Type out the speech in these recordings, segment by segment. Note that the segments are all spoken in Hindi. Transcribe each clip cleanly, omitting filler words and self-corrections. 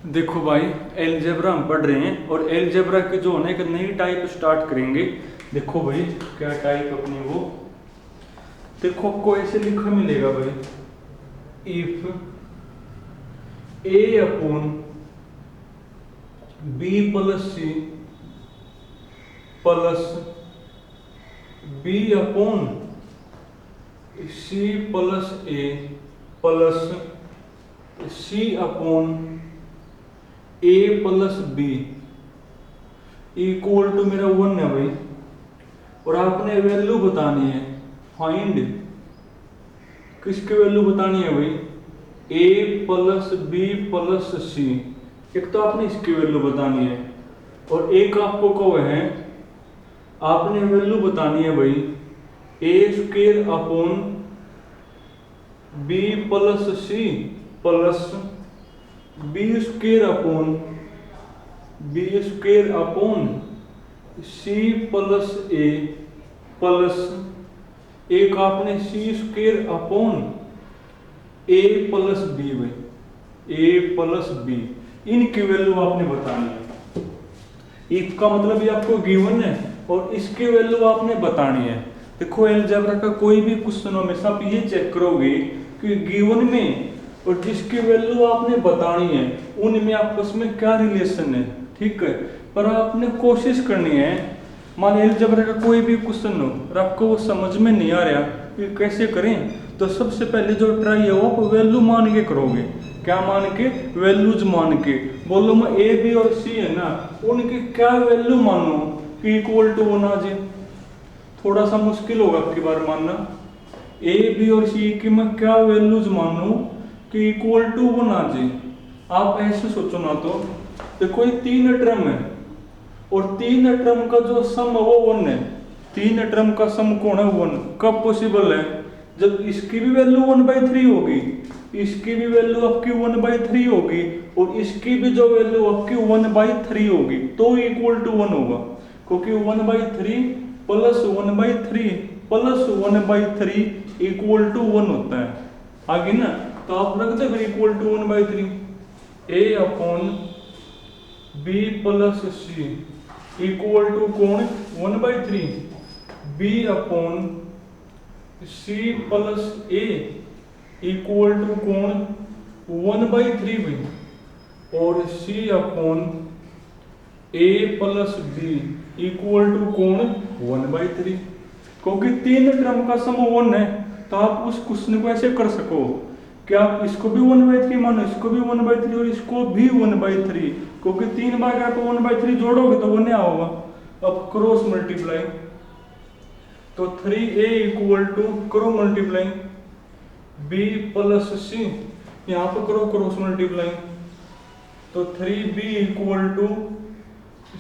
देखो भाई, एलजेब्रा हम पढ़ रहे हैं और एलजेब्रा की जो है एक नई टाइप स्टार्ट करेंगे। देखो भाई, क्या टाइप अपनी वो देखो, आपको ऐसे लिखा मिलेगा भाई, if A upon B plus C plus B upon C plus A plus C upon A plus B equal to मेरा 1 है भाई। और आपने वैल्यू बतानी है, फाइंड किसकी वैल्यू बतानी है भाई, ए प्लस बी प्लस सी। एक तो आपने इसकी वैल्यू बतानी है और एक आपको कहो है आपने वैल्यू बतानी है भाई A square upon B plus C plus B square upon C plus A plus एक आपने C square upon A plus B भाई, ए प्लस बी। इनकी वैल्यू आपने बतानी है। इफ का मतलब ये आपको गिवन है और इसकी वैल्यू आपने बतानी है। देखो, अलजेब्रा का कोई भी क्वेश्चन हमेशा आप ये चेक करोगे कि गिवन में और जिसकी वैल्यू आपने बतानी है उनमें आपस में क्या रिलेशन है, ठीक है। पर आपने कोशिश करनी है, मान अलजेब्रा का कोई भी क्वेश्चन हो और आपको वो समझ में नहीं आ रहा कि कैसे करें, तो सबसे पहले जो ट्राई है वो आप वैल्यू मान के करोगे। क्या मान के? वैल्यूज मान के। बोलो मैं ए बी और सी है ना, उनकी क्या वैल्यू मानो कि इक्वल टू होना जी। थोड़ा सा मुश्किल होगा आपकी बार मानना। ए बी और सी की मैं क्या वैल्यूज मानू कि इक्वल टू होना जी। आप ऐसे सोचो ना, तो देखो ये 3 टर्म है और 3 टर्म का जो सम है वो 1 है। 3 टर्म का सम कौन है? 1। कब पॉसिबल है? जब इसकी भी वैल्यू 1/3 होगी, इसकी भी वैल्यू आपकी 1/3 होगी और इसकी भी जो वैल्यू आपकी 1/3 होगी तो इक्वल टू 1 होगा। क्योंकि 1/3 प्लस 1/3 प्लस 1/3 इक्वल टू 1 होता है। आगे ना, तो आप रख दे फिर equal to 1/3 A upon B plus C equal to कौन? 1/3 B upon C plus A equal to कौन? 1/3 भी, और C upon A plus B equal to कौन? 1/3। क्योंकि 3 टर्म का सम 1 है तो आप उस क्वेश्चन को ऐसे कर सको कि आप इसको भी 1/3 मानो, इसको भी 1/3 और इसको भी 1/3, क्योंकि 3 बार आप 1/3 जोड़ोगे तो 1 होगा। अब क्रॉस मल्टीप्लाई, तो 3a इक्वल टू करो मल्टीप्लाई b प्लस सी, यहाँ पर करो क्रॉस मल्टीप्लाई, तो 3b equal to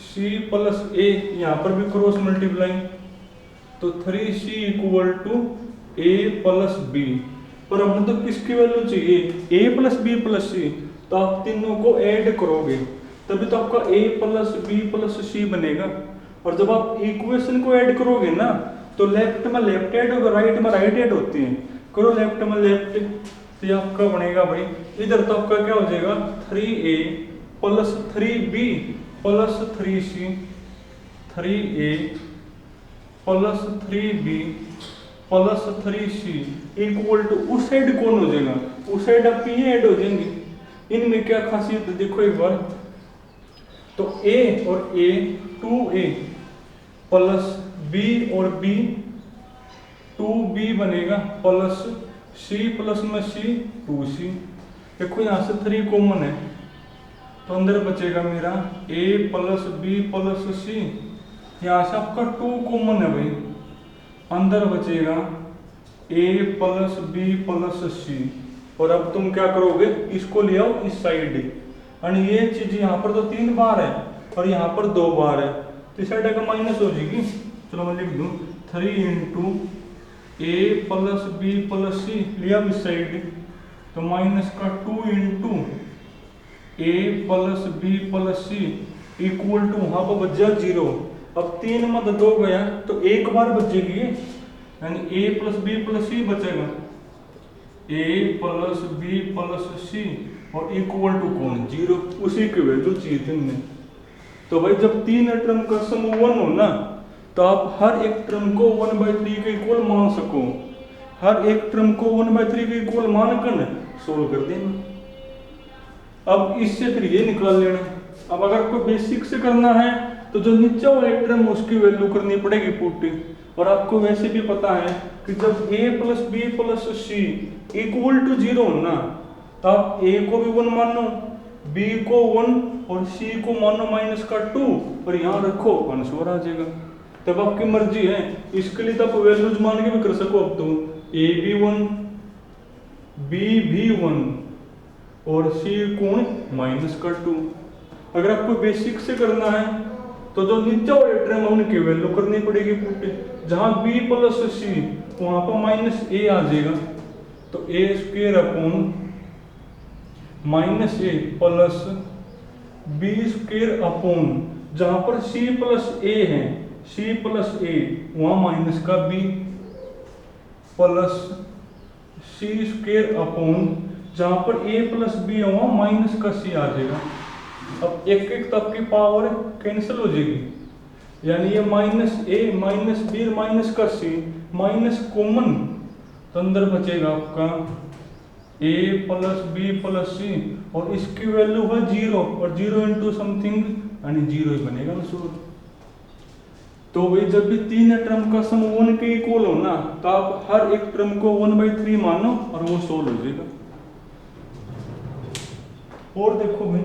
c plus a, यहाँ पर भी क्रॉस मल्टीप्लाई, तो 3c equal to a plus b। पर हमें तो किसकी वैल्यू चाहिए? a plus b plus c। तो आप तीनों को ऐड करोगे तभी तो आपका a plus b plus c बनेगा। और जब आप इक्वेशन को ऐड करोगे ना, तो लेफ्ट में लेफ्ट ऐड होगा, राइट में राइट ऐड होती है। करो लेफ्ट में लेफ्ट, तो ये आपका बनेगा भाई, इधर तो आपका क्या हो जाएगा 3a plus 3b plus 3c, 3a plus 3b plus 3c equal to उस साइड कौन हो जाएगा? उस साइड आपकी ये ऐड हो जाएंगे। इनमें क्या खासियत है देखो एक बार, तो a और a 2a प्लस b और b 2b बनेगा प्लस c प्लस में c 2c। देखो यहाँ से 3 कॉमन है तो अंदर बचेगा मेरा a plus b plus c। यहाँ से आपका 2 कॉमन है भाई, अंदर बचेगा a plus b plus c। और अब तुम क्या करोगे, इसको ले आओ इस साइड, और ये चीज यहाँ पर तो 3 बार है और यहाँ पर 2 बार है, तो इस साइड का माइनस हो जाएगी। चलो मैं लिख दूं 3 into A plus B plus C, लिया इस साइड, तो माइनस का 2 into A plus B plus C equal to वहां पर बच जाए 0। अब 3 में 2 गया तो एक बार बचेगी, यानी ए प्लस बी प्लस सी बचेगा। ए प्लस बी प्लस सी और इक्वल टू कौन 0, उसी की वैल्यू चाहिए थी हमने। तो भाई जब तीन टर्म का सम 1 हो ना, तो आप हर एक टर्म को 1/3 के इक्वल मान सको। हर एक टर्म को 1/3 के इक्वल मान कर सोल्व कर देना। अब इससे फिर ये निकाल लेना। अब अगर कोई बेसिक से करना है तो जो नीचे वाले टर्म उसकी वैल्यू करनी पड़ेगी पुट। और आपको वैसे भी पता है कि जब a plus B plus C equal to 0 हो ना, तो आप a को भी 1 मानो, b को 1 और c को मानो -2 और यहाँ रखो आंसर आ जाएगा। तब आपकी मर्जी है, इसके लिए तो आप वैल्यूज मान के भी कर सको। अब तो a भी 1 b भी 1 और c कोण -2। अगर आपको बेसिक से करना है तो जो नीचे वाले टर्म है उनकी वैल्यू करनी पड़ेगी पुट। जहां b प्लस सी वहां पर -a आ जाएगा, तो a² upon -a plus b² upon जहां पर c प्लस a है, c प्लस a वहां माइनस का b प्लस c² अपॉन जहां पर a प्लस b है वहां माइनस का c आ जाएगा। अब एक एक तक की पावर कैंसिल हो जाएगी, यानी ये -a -b माइनस का c माइनस कॉमन, तो अंदर बचेगा आपका a plus b plus c और इसकी वैल्यू है 0 और 0 इंटू समथिंग यानी 0 ही बनेगा आंसर। तो भाई जब भी तीन टर्म का सम 1 के इक्वल हो ना, तो आप हर एक टर्म को 1/3 मानो और वो सोल्व हो जाएगा। और देखो भाई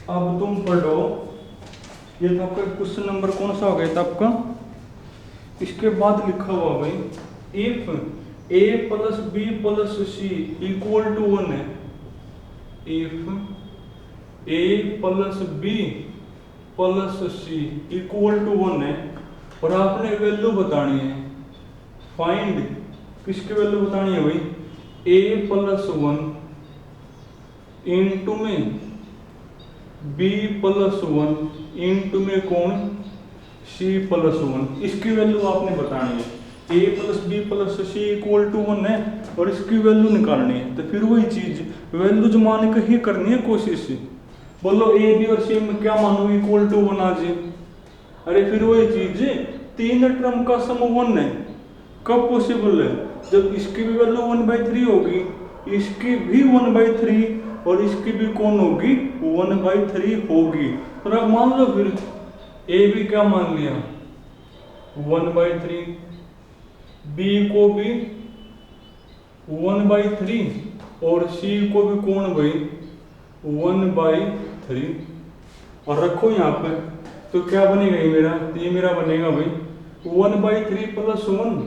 अब तुम पढ़ो, ये तो आपका क्वेश्चन नंबर कौन सा हो गया था आपका, इसके बाद लिखा हुआ भाई if a plus B plus C equal to 1 है, if a plus B plus C equal to 1 है और आपने वैल्यू बतानी है। फाइंड किसकी वैल्यू बतानी है भाई, a प्लस 1 इंटू में b प्लस 1 इंटू में कौन c प्लस 1, इसकी वैल्यू आपने बतानी है। a plus B plus C equal to 1 है और इसकी वैल्यू निकालनी है। तो फिर वही चीज वैल्यू जो मान के ही करनी है कोशिश। बोलो a b और c में क्या मानो इक्वल टू 1 आ जाए। अरे फिर वही चीज तीन टर्म का सम 1 है, कब पॉसिबल है, जब इसकी भी वैल्यू 1/3 होगी, इसकी भी 1/3 और इसकी भी कौन होगी 1/3 होगी। तो अब मान लो फिर a भी क्या मान लिया 1/3, b को भी 1/3 और c को भी कौन भाई 1/3 और रखो यहाँ पे। तो क्या बनेगा ये मेरा, ये मेरा बनेगा भाई 1/3 प्लस 1,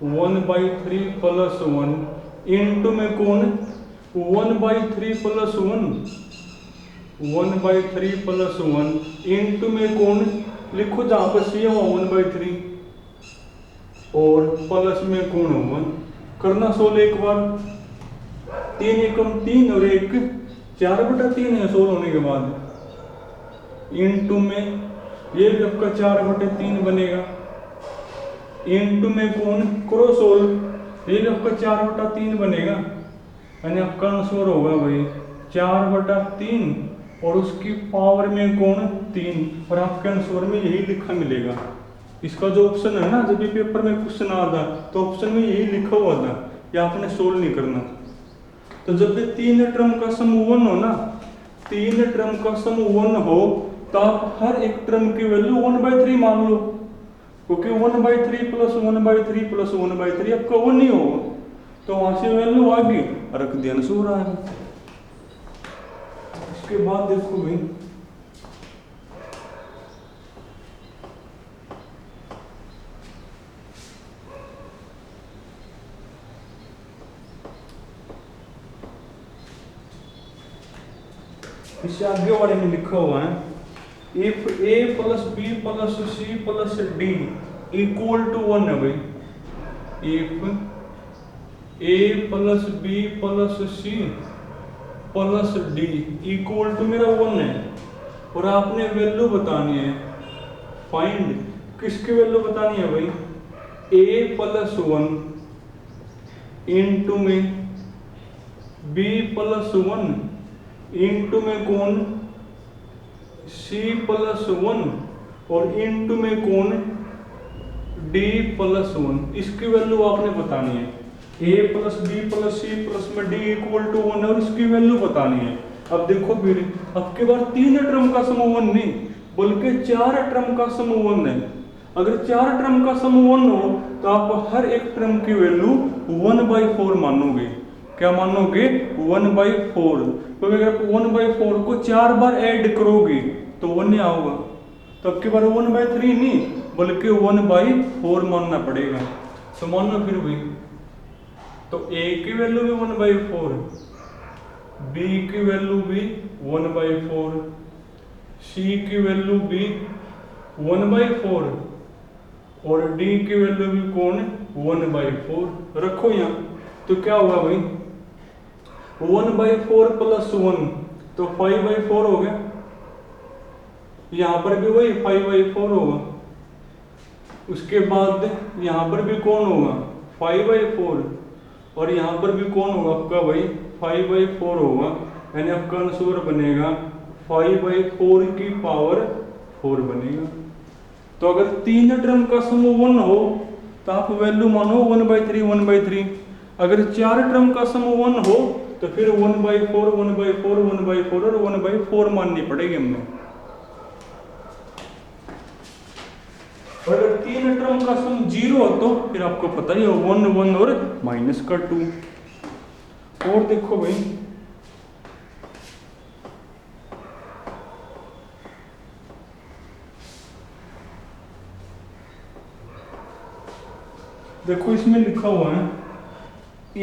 1/3 प्लस 1 इंटू में कौन 1/3 प्लस 1, 1/3 प्लस 1 इंटू में कौन लिखो जहां पर सी है वहां 1/3 और प्लस में कौन 1 करना। 16 एक बार 3 एकम 3 और 1 4/3 है 16 होने के बाद इंटू में ये भी आपका 4/3 बनेगा इंटू में कौन क्रॉस सोल ये भी आपका 4/3 बनेगा यानी आपका आंसर होगा भाई 4/3 और उसकी पावर में कौन 3 और आपके आंसर में यही लिखा मिलेगा। इसका जो ऑप्शन है ना, जब भी पेपर में क्वेश्चन आता तो ऑप्शन में यही लिखा हुआ था, ये आपने सोल्व नहीं करना। तो जब भी तीन टर्म का सम 1 हो ना, तीन टर्म का सम 1 हो तो आप हर एक टर्म की वैल्यू 1/3 मान लो, क्योंकि 1/3 प्लस 1/3 प्लस 1/3 आपका 1 ही होगा। तो वहां से वैल्यू आ गई रख दिया ना सो रहा है। इसके बाद देखो भाई इससे आगे वाले में लिखा हुआ है if A plus B plus C plus D equal to 1 है भाई। If A plus B plus C plus D equal to मेरा 1 है और आपने वैल्यू बतानी है। फाइंड किसकी वैल्यू बतानी है भाई? ए प्लस 1 इंटू में बी प्लस 1 इंटू में कौन सी प्लस 1 और इंटू में कौन डी प्लस 1। इसकी वैल्यू आपने बतानी है। A plus B plus C plus में डी इक्वल टू 1 और इसकी वैल्यू बतानी है। अब देखो फिर अब के बाद 3 टर्म का समूह 1 नहीं बल्कि 4 टर्म का समूह 1 है। अगर 4 टर्म का समूह 1 हो तो आप हर एक टर्म की वैल्यू 1/4 मानोगे। क्या मानोगे? 1/4। तो अगर आप 1/4 को 4 बार ऐड करोगे तो 1 आओगे। तो अब की बार 1/3 नहीं बल्कि 1/4 मानना पड़ेगा। तो मानो फिर भी तो ए की वैल्यू भी 1/4, बी की वैल्यू भी 1/4, सी की वैल्यू भी 1/4 और डी की वैल्यू भी कौन 1/4 रखो यहाँ। तो क्या होगा भाई 1/4 प्लस 1 तो 5/4 हो गया। यहां पर भी वही 5/4 होगा। उसके बाद यहां पर भी कौन होगा 5/4 और यहां पर भी कौन होगा आपका भाई 5/4 होगा। यानी आपका आंसर बनेगा 5/4 की पावर 4 बनेगा। तो अगर 3 टर्म का समूह 1 हो तो आप वैल्यू मानो 1/3 अगर 4 टर्म का समूह 1 हो तो फिर 1/4 और 1/4 माननी पड़ेगी हमें। और अगर 3 टर्म का समूह 0 हो तो फिर आपको पता ही है 1 1 और माइनस का 2। और देखो भाई देखो इसमें लिखा हुआ है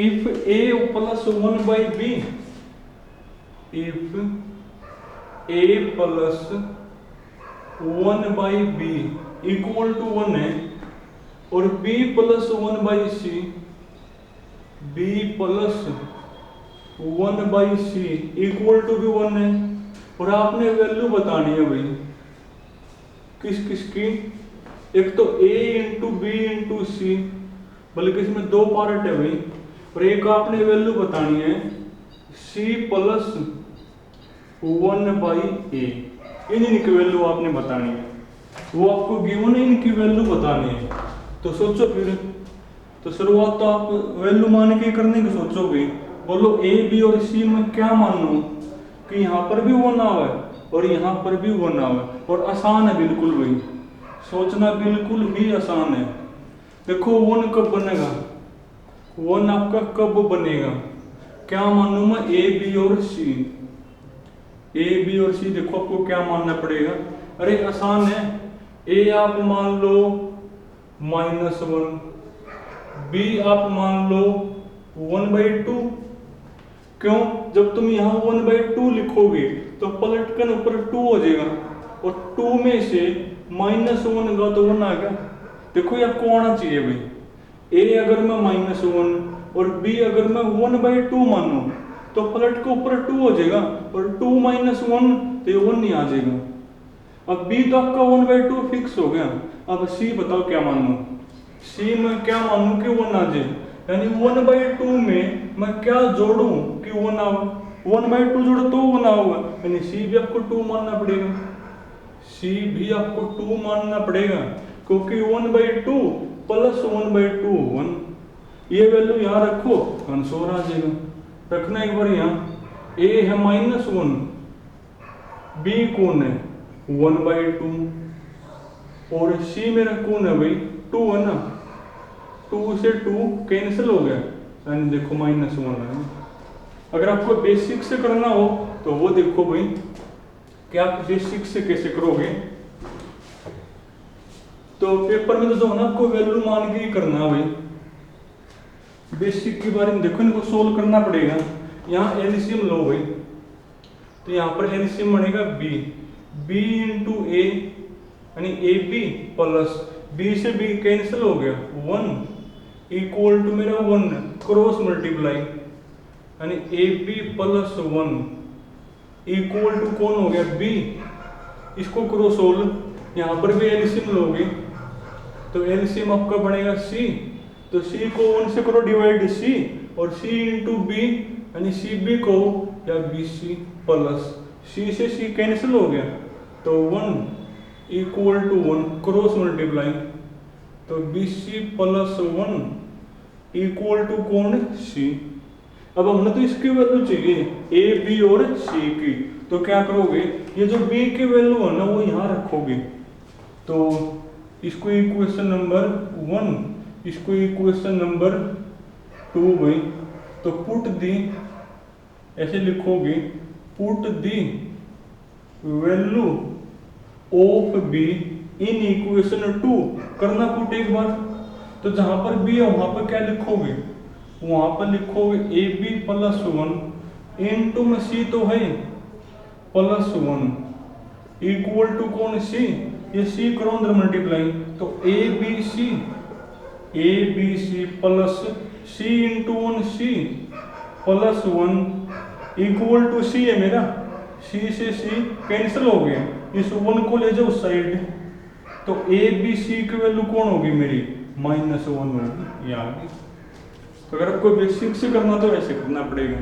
if A plus 1/b if A plus 1/b equal to 1 है और b plus 1/c b plus 1/c equal to भी 1 है और आपने वैल्यू बतानी है भाई किस किस की। एक तो a इंटू बी इंटू सी बल्कि इसमें 2 पार्ट है भाई और एक आपने वैल्यू बतानी है c प्लस 1/a। इनकी वैल्यू आपने बतानी है। वो आपको गिवन है इनकी वैल्यू बतानी है। तो सोचो फिर तो शुरुआत तो आप वैल्यू मान के करने की सोचोगे। बोलो a b और c में क्या मानो कि यहाँ पर भी 1 आवे और यहाँ पर भी 1 आवे और आसान है बिल्कुल भाई। सोचना बिल्कुल ही आसान है। देखो 1 कब बनेगा 1 आपका कब बनेगा क्या मानूं मैं ए बी और सी। ए बी और सी देखो आपको क्या मानना पड़ेगा। अरे आसान है। ए आप मान लो -1 बी आप मान लो 1/2। क्यों? जब तुम यहाँ 1/2 लिखोगे तो पलटकर ऊपर 2 हो जाएगा और 2 में से -1 का तो 1 आ गया। देखो ये आपको आना चाहिए भाई। ए अगर मैं -1 और बी अगर मैं 1/2 मानूं तो पलट के ऊपर 2 हो जाएगा और 2 - 1 तो ये 1 नहीं आ जाएगा। अब बी तो आपका 1/2 फिक्स हो गया। अब सी बताओ क्या मानूं। सी में क्या मानूं कि 1 आ जाए। यानी 1/2 में मैं क्या जोड़ूं कि 1 आवे। 1/2 जोड़ो तो 1 आऊंगा। यानी सी भी आपको 2 मानना पड़ेगा। सी भी आपको 2 मानना पड़ेगा क्योंकि 1/2 प्लस 1/2 1। ये वैल्यू यहाँ रखो आंसर आ जाएगा। रखना एक बार यहाँ a है -1 b कौन है 1/2 और c मेरा कौन है भाई 2 है ना। 2 से 2 कैंसिल हो गया यानी देखो -1 है। अगर आपको बेसिक से करना हो तो वो देखो भाई कि आप बेसिक से कैसे करोगे। तो पेपर में तो जो है ना आपको वैल्यू मान के ही करना है भाई। बेसिक के बारे में देखो इनको सोल्व करना पड़ेगा। यहाँ एलसीएम लो भाई तो यहाँ पर एलसीएम बनेगा बी, बी इंटू ए यानी ए बी प्लस बी से बी कैंसिल हो गया 1 इक्वल टू मेरा 1 क्रॉस मल्टीप्लाई यानी A B plus 1 equal to कौन हो गया बी, इसको क्रॉस सोल्व, यहाँ पर भी एलसीएम लोगे तो एलसीएम आपका बनेगा सी, तो सी को 1 से करो डिवाइड सी और सी इंटू बी यानी सी बी को या बी सी प्लस सी से सी कैंसिल हो गया तो 1 इक्वल टू 1 क्रॉस मल्टीप्लाई तो B C plus 1 equal to कौन सी। अब हमने तो इसकी वैल्यू चाहिए ए बी और सी की, तो क्या करोगे ये जो बी की वैल्यू है ना वो यहाँ रखोगे, तो इसको इक्वेशन नंबर 1 इसको इक्वेशन नंबर 2 भाई, तो पुट दी ऐसे लिखोगे put the value of be in equation 2 करना पुट एक बार, तो जहां पर बी है वहां पर क्या लिखोगे, वहां पर लिखोगे ए बी प्लस 1 इंटू में सी तो है प्लस 1 इक्वल टू कौन सी, ये सी करो अंदर मल्टीप्लाई तो A B C plus C into 1 C plus 1 equal to C है मेरा, सी से सी कैंसिल हो गया, इस 1 को ले जाओ साइड, तो ए बी सी की वैल्यू कौन होगी मेरी -1 होगी ये आ गई। तो अगर आपको बेसिक से करना तो ऐसे करना पड़ेगा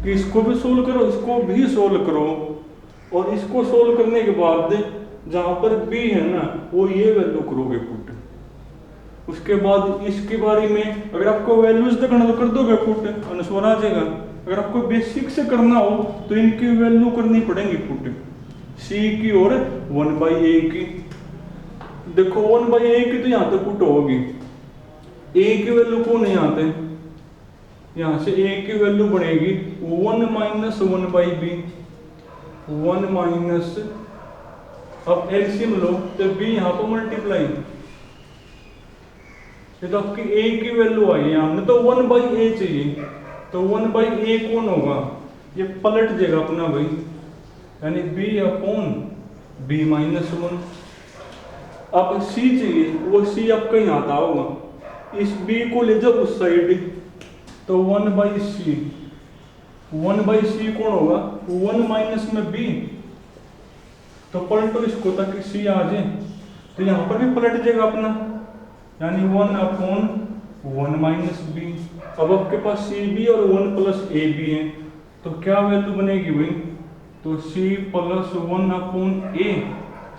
कि इसको भी सोल्व करो इसको भी सोल्व करो और इसको सोल्व करने के बाद जहां पर बी है ना वो ये वैल्यू करोगे पुट, उसके बाद इसके बारे में अगर आपको वैल्यूज देखना तो कर दोगे पुट अनुस्वार आ जाएगा, अगर आपको बेसिक से करना हो तो इनकी वैल्यू करनी पड़ेगी पुट सी की और 1/a की, देखो 1/a की तो यहाँ तक पुट होगी, a की वैल्यू कौन है यहाँ पे, यहाँ से a की वैल्यू बनेगी 1 - 1/b 1 माइनस, अब एलसीएम लो तो b यहाँ पर मल्टीप्लाई, ये तो आपकी a की वैल्यू आई है, हमने तो 1/a चाहिए, तो 1/a कौन होगा, ये पलट जाएगा अपना भाई यानी b/b - 1। अब c चाहिए वो c आपका यहाँ आता होगा, इस b को ले जाओ उस साइड तो 1/c 1/c कौन होगा 1 माइनस में b, तो पलटो इसको ताकि c आ जाए, तो यहाँ पर भी पलट जाएगा अपना यानी 1/1 - b। अब आपके पास सी बी और 1 + ab है तो क्या वैल्यू बनेगी भाई, तो c + 1/a,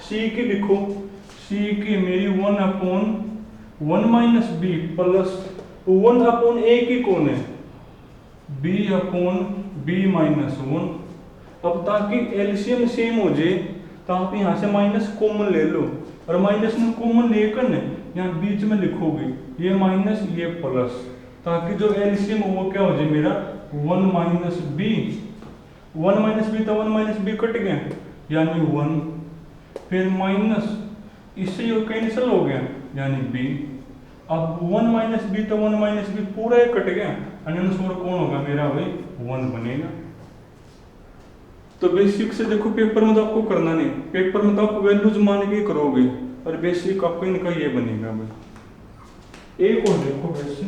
c की लिखो c की मेरी 1/1 - b प्लस 1/a की कौन है b/b - 1। अब ताकि एलसीएम सेम हो जाए तो आप यहाँ से माइनस कॉमन ले लो और माइनस में कॉमन लेकर न यहाँ बीच में लिखोगे ये माइनस ये प्लस, ताकि जो एलसीएम वो क्या हो जाए मेरा 1 - b 1 - b तो 1 - b कट गया यानी 1, फिर माइनस इससे ये कैंसिल हो गया यानी b, अब 1 - b तो 1 - b पूरा ही कट गया यानी अनुस्वार कौन होगा मेरा भाई 1 बनेगा। तो बेसिक से देखो पेपर में तो आपको करना नहीं, पेपर में तो आप वैल्यूज मान के करोगे और बेसिक आपको इनका ये बनेगा भाई। एक और देखो बेसिक,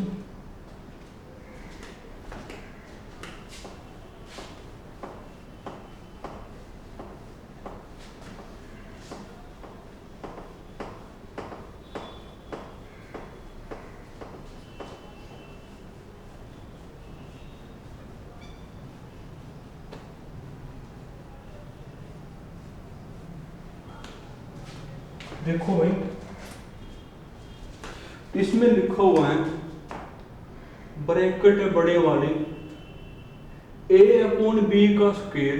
देखो भाई इसमें लिखा हुआ है ब्रैकेट बड़े वाली a/b का स्क्वायर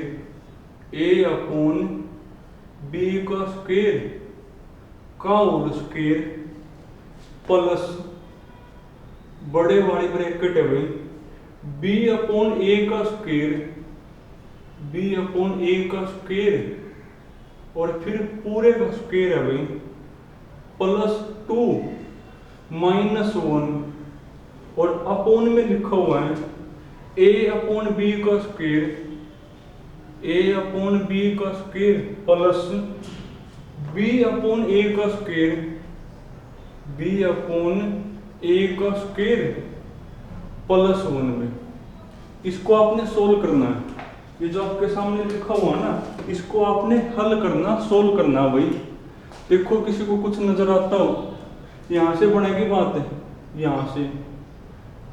a/b का स्क्वायर का होल स्क्वायर प्लस बड़े वाली ब्रैकेट है भाई b/a का स्क्वायर b/a का स्क्वायर और फिर पूरे का स्क्वायर है भाई +2 - 1 और अपॉन में लिखा हुआ है a/b का स्क्वायर ए अपॉन बी का square plus B upon A का स्क्वायर, बी अपॉन ए का स्क्वायर प्लस 1 में। इसको आपने सोल्व करना है। ये जो आपके सामने लिखा हुआ है ना, इसको आपने हल करना, सोल्व करना भाई। देखो किसी को कुछ नजर आता हो, यहाँ से बनेगी बात है, यहाँ से।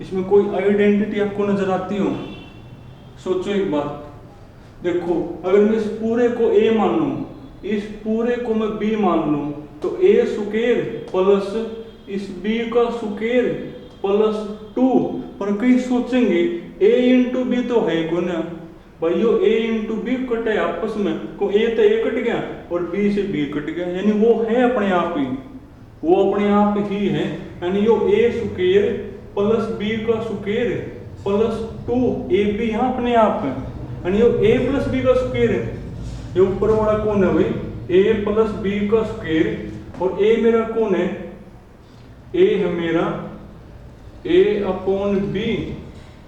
इसमें कोई आइडेंटिटी आपको नजर आती हो? सोचो एक बात। देखो अगर मैं इस पूरे को ए मान लूं, इस पूरे को मैं बी मान लूं, तो ए स्क्वायर प्लस इस बी का स्क्वायर प्लस 2। पर कहीं सोचेंगे ए इंटू बी तो है को ना भाइयों, ए इंटू बी कटे आपस में, को ए तो ए कट गया और बी से बी कट गया, यानी वो है अपने आप ही, वो अपने आप ही है। यानी यो ए स्क्वायर प्लस बी का स्क्वायर प्लस 2 ए बी यहाँ अपने आप है, यानी यो ए प्लस बी का स्क्वायर है। ये ऊपर वाला कौन है भाई? ए प्लस बी का स्क्वायर। और ए मेरा कौन है? ए है मेरा ए अपॉन बी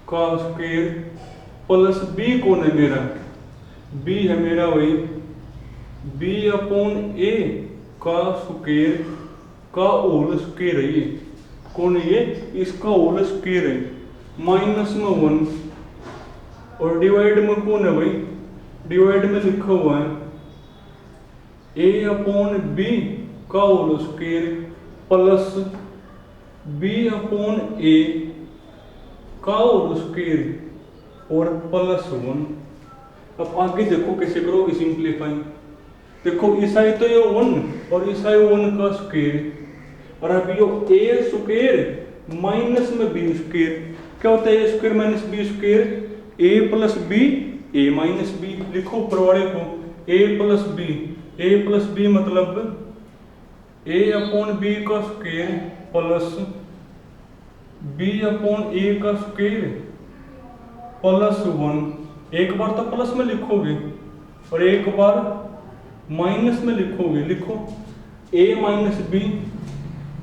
का स्क्वायर प्लस बी कौन है मेरा? बी है मेरा वही बी अपॉन ए का स्क्वायर का होल स्क्वायर है। ये कौन है? ये इसका होल स्क्वायर है। माइनस में 1 और डिवाइड में कौन है भाई? डिवाइड में लिखा हुआ है ए अपॉन बी का whole square plus B upon A का होल स्क्वायर और प्लस 1। अब आगे देखो कैसे करोगे सिंप्लीफाई। देखो ईसाई तो ये 1 और ईसाई 1 का स्क्वायर, और अब यो ए स्क्वायर माइनस में बी स्क्वायर। क्या होता है ए स्क्वायर माइनस बी स्क्वायर? ए प्लस बी ए माइनस बी। लिखो ऊपर वाले को ए प्लस बी, ए प्लस बी मतलब ए अपॉन बी का square plus B upon A का स्क्वायर प्लस 1। एक बार तो प्लस में लिखोगे और एक बार माइनस में लिखोगे। लिखो ए माइनस बी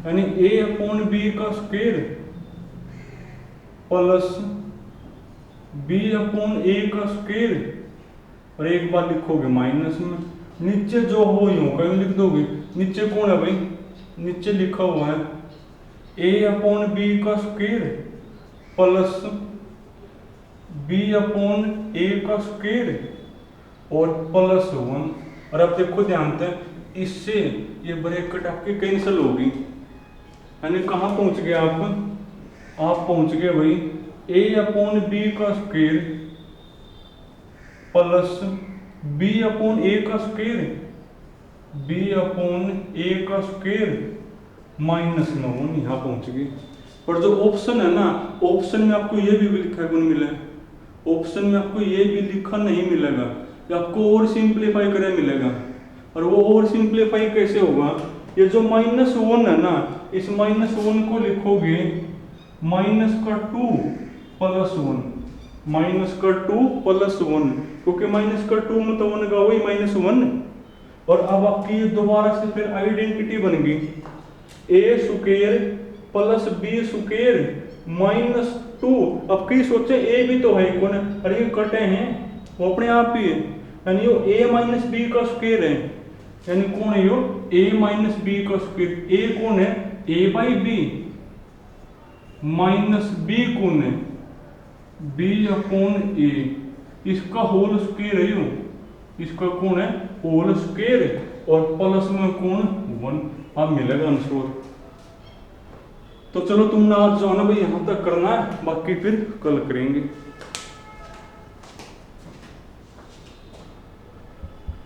यानी ए अपॉन बी का square plus B upon A का स्क्वायर, और एक बार लिखोगे माइनस में। नीचे जो हो यूं कहीं लिख दोगे। नीचे कौन है भाई? नीचे लिखा हुआ है ए अपॉन बी का square plus B upon A का स्क्वायर और प्लस 1। और अब देखो ध्यान से, इससे ये ब्रैकेट आपकी कैंसिल होगी, यानी कहाँ पहुंच गए आप? आप पहुंच गए भाई ए अपॉन बी का square plus B upon A का स्क्वायर, बी अपॉन ए का स्क्वायर माइनस 9। यहाँ पहुंच गए। पर जो ऑप्शन है ना, ऑप्शन में आपको ये भी लिखा गुण मिला है, ऑप्शन में आपको ये भी लिखा नहीं मिलेगा, आपको और सिंप्लीफाई करे मिलेगा। और वो और सिंप्लीफाई कैसे होगा? ये जो माइनस 1 है ना, इस माइनस 1 को लिखोगे माइनस का 2 प्लस 1, माइनस का 2 प्लस 1, क्योंकि माइनस का 2 में तो 1 का वही माइनस 1। और अब आपकी दोबारा से फिर आइडेंटिटी बन गई A square plus B square minus 2। अब कई सोचे ए भी तो है कौन? अरे ये कटे हैं, वो अपने आप ही है, यानी यो ए माइनस बी का स्क्वायर है। यानी कौन है यो? ए माइनस बी का स्क्वायर। ए कौन है? ए बाई बी माइनस बी कौन है? बी अपॉन ए। इसका होल स्क्वायर है यो, इसका कौन है? होल स्क्वायर, और प्लस में कौन? 1। अब मिलेगा आंसर। तो चलो तुमने आज जो है ना भाई यहाँ तक करना है, बाकी फिर कल करेंगे।